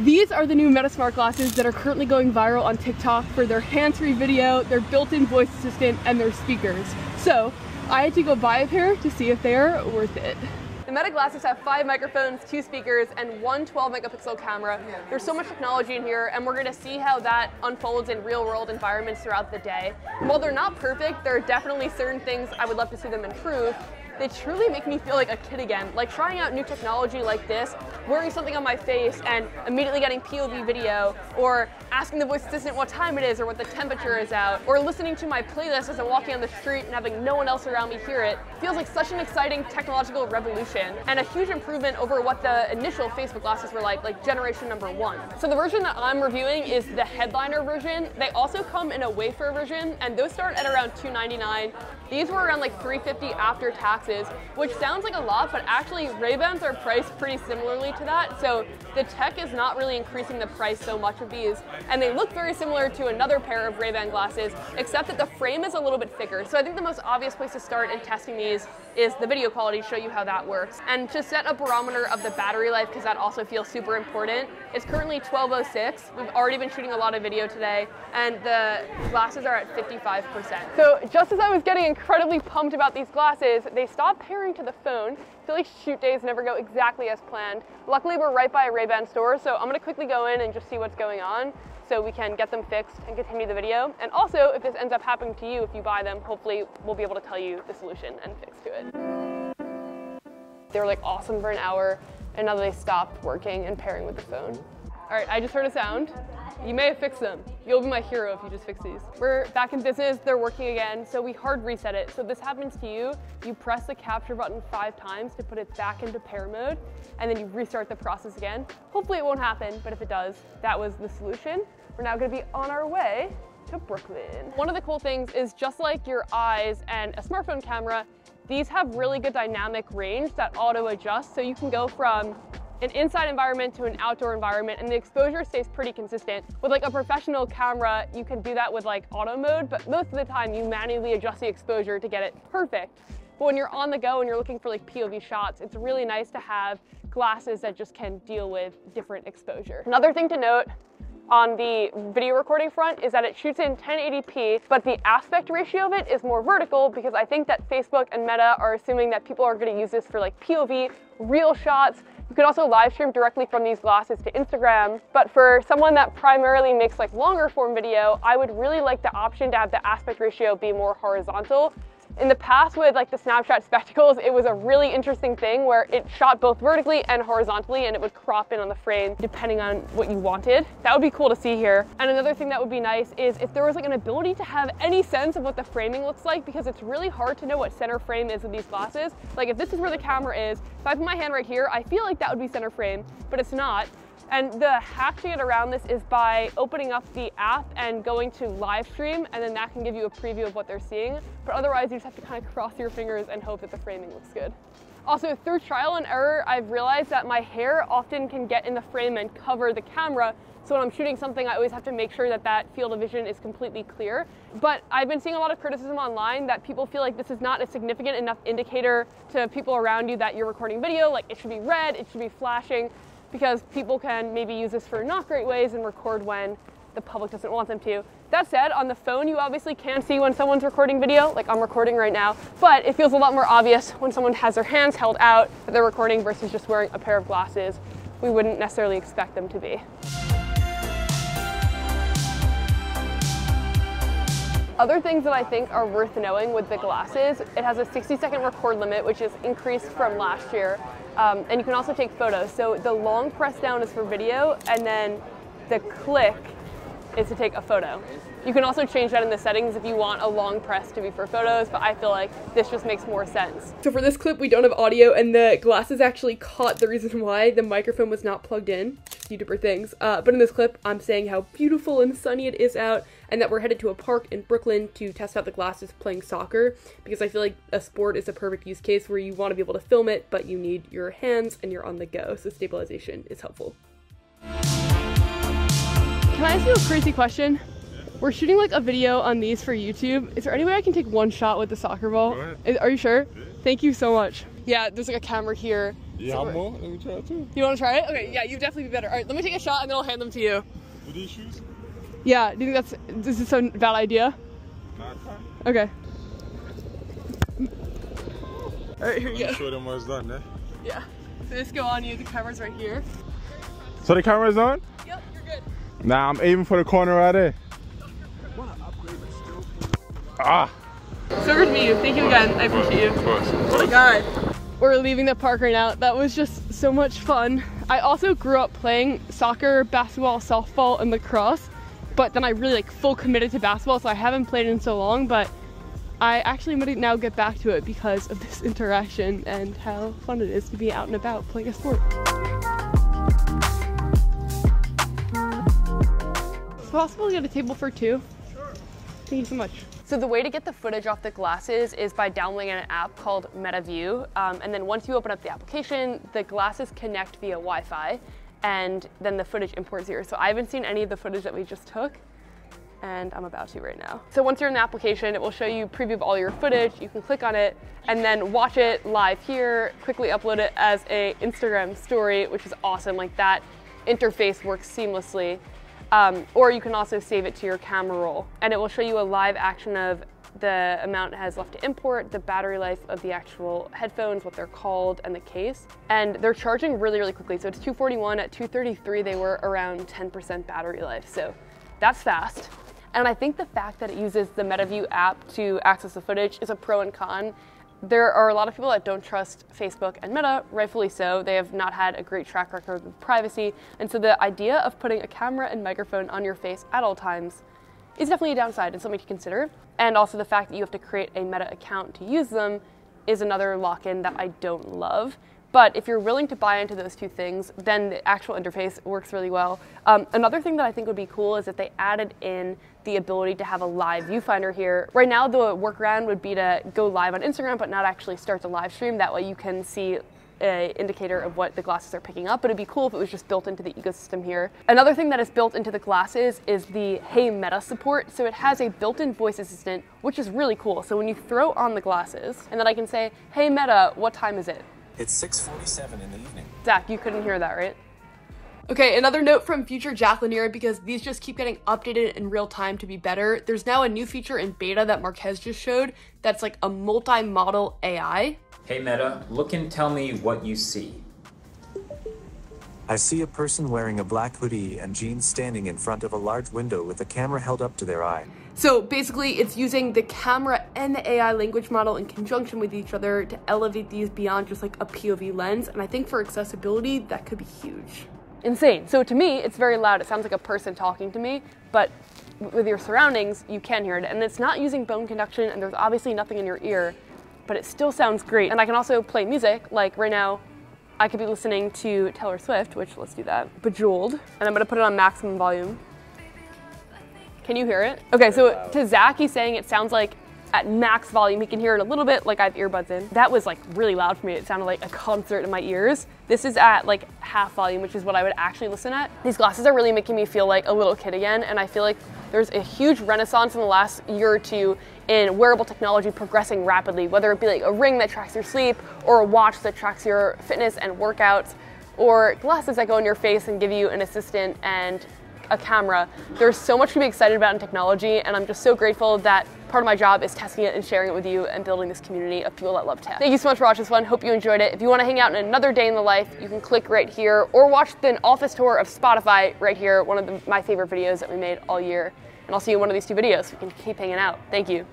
These are the new Meta Smart glasses that are currently going viral on TikTok for their hands-free video, their built-in voice assistant, and their speakers. So I had to go buy a pair to see if they are worth it. The Meta glasses have 5 microphones, 2 speakers, and one 12-megapixel camera. There's so much technology in here, and we're going to see how that unfolds in real-world environments throughout the day. And while they're not perfect, there are definitely certain things I would love to see them improve. They truly make me feel like a kid again, like trying out new technology like this, wearing something on my face and immediately getting POV video, or asking the voice assistant what time it is or what the temperature is out, or listening to my playlist as I'm walking on the street and having no one else around me hear it. Feels like such an exciting technological revolution and a huge improvement over what the initial Facebook glasses were like generation number 1. So the version that I'm reviewing is the headliner version. They also come in a wafer version, and those start at around $299. These were around like $350 after taxes, which sounds like a lot, but actually Ray-Bans are priced pretty similarly to that. So the tech is not really increasing the price so much of these. And they look very similar to another pair of Ray-Ban glasses, except that the frame is a little bit thicker. So I think the most obvious place to start in testing these is the video quality, to show you how that works. And to set a barometer of the battery life, because that also feels super important, it's currently 12:06. We've already been shooting a lot of video today, and the glasses are at 55%. So just as I was getting incredibly pumped about these glasses, they stopped pairing to the phone. I feel like shoot days never go exactly as planned. Luckily, we're right by a Ray-Ban store, so I'm gonna quickly go in and just see what's going on so we can get them fixed and continue the video. And also, if this ends up happening to you, if you buy them, hopefully we'll be able to tell you the solution and fix to it. They were like awesome for an hour, and now they stopped working and pairing with the phone. All right, I just heard a sound. You may have fixed them. You'll be my hero if you just fix these. We're back in business, they're working again, so we hard reset it. So if this happens to you, you press the capture button 5 times to put it back into pair mode, and then you restart the process again. Hopefully it won't happen, but if it does, that was the solution. We're now gonna be on our way to Brooklyn. One of the cool things is, just like your eyes and a smartphone camera, these have really good dynamic range that auto adjusts, so you can go from an inside environment to an outdoor environment, and the exposure stays pretty consistent. With like a professional camera, you can do that with like auto mode, but most of the time you manually adjust the exposure to get it perfect. But when you're on the go and you're looking for like POV shots, it's really nice to have glasses that just can deal with different exposure. Another thing to note on the video recording front is that it shoots in 1080p, but the aspect ratio of it is more vertical, because I think that Facebook and Meta are assuming that people are going to use this for like POV, real shots. You could also live stream directly from these glasses to Instagram, but for someone that primarily makes like longer form video, I would really like the option to have the aspect ratio be more horizontal. In the past with like the Snapchat spectacles, it was a really interesting thing where it shot both vertically and horizontally, and it would crop in on the frame depending on what you wanted. That would be cool to see here. And another thing that would be nice is if there was like an ability to have any sense of what the framing looks like, because it's really hard to know what center frame is with these glasses. Like if this is where the camera is, if I put my hand right here, I feel like that would be center frame, but it's not. And the hack to get around this is by opening up the app and going to live stream, and then that can give you a preview of what they're seeing. But otherwise, you just have to kind of cross your fingers and hope that the framing looks good. Also, through trial and error, I've realized that my hair often can get in the frame and cover the camera. So when I'm shooting something, I always have to make sure that that field of vision is completely clear. But I've been seeing a lot of criticism online that people feel like this is not a significant enough indicator to people around you that you're recording video. Like it should be red, it should be flashing, because people can maybe use this for not great ways and record when the public doesn't want them to. That said, on the phone, you obviously can see when someone's recording video, like I'm recording right now, but it feels a lot more obvious when someone has their hands held out that they're recording versus just wearing a pair of glasses. We wouldn't necessarily expect them to be. Other things that I think are worth knowing with the glasses, it has a 60-second record limit, which is increased from last year. And you can also take photos. So the long press down is for video, and then the click is to take a photo. You can also change that in the settings if you want a long press to be for photos, but I feel like this just makes more sense. So for this clip, we don't have audio, and the glasses actually caught the reason why the microphone was not plugged in, just YouTuber things. But in this clip, I'm saying how beautiful and sunny it is out, and that we're headed to a park in Brooklyn to test out the glasses playing soccer, because I feel like a sport is a perfect use case where you want to be able to film it, but you need your hands and you're on the go, so stabilization is helpful. Can I ask you a crazy question? We're shooting like a video on these for YouTube. Is there any way I can take one shot with the soccer ball? Go ahead. Are you sure? Yeah. Thank you so much. Yeah, there's like a camera here. You have more? Let me try it too. You want to try it? Okay, yeah, you definitely be better. All right, let me take a shot and then I'll hand them to you. With these shoes? Yeah, do you think this is a bad idea? Not fine. Okay. All right, here you go. Show them what's done, eh? Yeah. So just go on you. The camera's right here. So the camera's on? Yep, you're good. Nah, I'm aiming for the corner right there. Ah. So good to meet you. Thank you again. I appreciate you. Of course. Oh my god. We're leaving the park right now. That was just so much fun. I also grew up playing soccer, basketball, softball, and lacrosse, but then I really like full committed to basketball, so I haven't played in so long, but I actually might now get back to it because of this interaction and how fun it is to be out and about playing a sport. Is it possible to get a table for two? Sure. Thank you so much. So the way to get the footage off the glasses is by downloading an app called MetaView. And then once you open up the application, the glasses connect via Wi-Fi, and then the footage imports here. So I haven't seen any of the footage that we just took, and I'm about to right now. So once you're in the application, it will show you a preview of all your footage. You can click on it and then watch it live here, quickly upload it as a Instagram story, which is awesome. Like that interface works seamlessly. Or you can also save it to your camera roll, and it will show you a live action of the amount it has left to import, the battery life of the actual headphones, what they're called, and the case. And they're charging really, really quickly. So it's 241, at 233 they were around 10% battery life. So that's fast. And I think the fact that it uses the MetaView app to access the footage is a pro and con. There are a lot of people that don't trust Facebook and Meta, rightfully so. They have not had a great track record with privacy. And so the idea of putting a camera and microphone on your face at all times is definitely a downside and something to consider. And also the fact that you have to create a Meta account to use them is another lock-in that I don't love. But if you're willing to buy into those two things, then the actual interface works really well. Another thing that I think would be cool is that they added in the ability to have a live viewfinder here. Right now, the workaround would be to go live on Instagram, but not actually start the live stream. That way you can see an indicator of what the glasses are picking up, but it'd be cool if it was just built into the ecosystem here. Another thing that is built into the glasses is the Hey Meta support. So it has a built-in voice assistant, which is really cool. So when you throw on the glasses, and then I can say, Hey Meta, what time is it? It's 6:47 in the evening. Zach, you couldn't hear that, right? Okay, another note from future Jack Lanier, because these just keep getting updated in real time to be better. There's now a new feature in beta that Marquez just showed that's like a multi-model AI. Hey Meta, look and tell me what you see. I see a person wearing a black hoodie and jeans standing in front of a large window with a camera held up to their eye. So basically it's using the camera and the AI language model in conjunction with each other to elevate these beyond just like a POV lens. And I think for accessibility, that could be huge. Insane. So to me, it's very loud. It sounds like a person talking to me, but with your surroundings, you can hear it. And it's not using bone conduction, and there's obviously nothing in your ear, but it still sounds great. And I can also play music. Like right now, I could be listening to Taylor Swift, which let's do that. Bejeweled. And I'm gonna put it on maximum volume. Can you hear it? Okay, so to Zach, he's saying it sounds like at max volume. He can hear it a little bit, like I have earbuds in. That was like really loud for me. It sounded like a concert in my ears. This is at like half volume, which is what I would actually listen at. These glasses are really making me feel like a little kid again, and I feel like there's a huge renaissance in the last year or two in wearable technology progressing rapidly, whether it be like a ring that tracks your sleep, or a watch that tracks your fitness and workouts, or glasses that go in your face and give you an assistant and a camera. There's so much to be excited about in technology, and I'm just so grateful that part of my job is testing it and sharing it with you and building this community of people that love tech. Thank you so much for watching this one. Hope you enjoyed it. If you want to hang out in another day in the life, you can click right here, or watch the office tour of Spotify right here, one of my favorite videos that we made all year. And I'll see you in one of these two videos. We can keep hanging out. Thank you.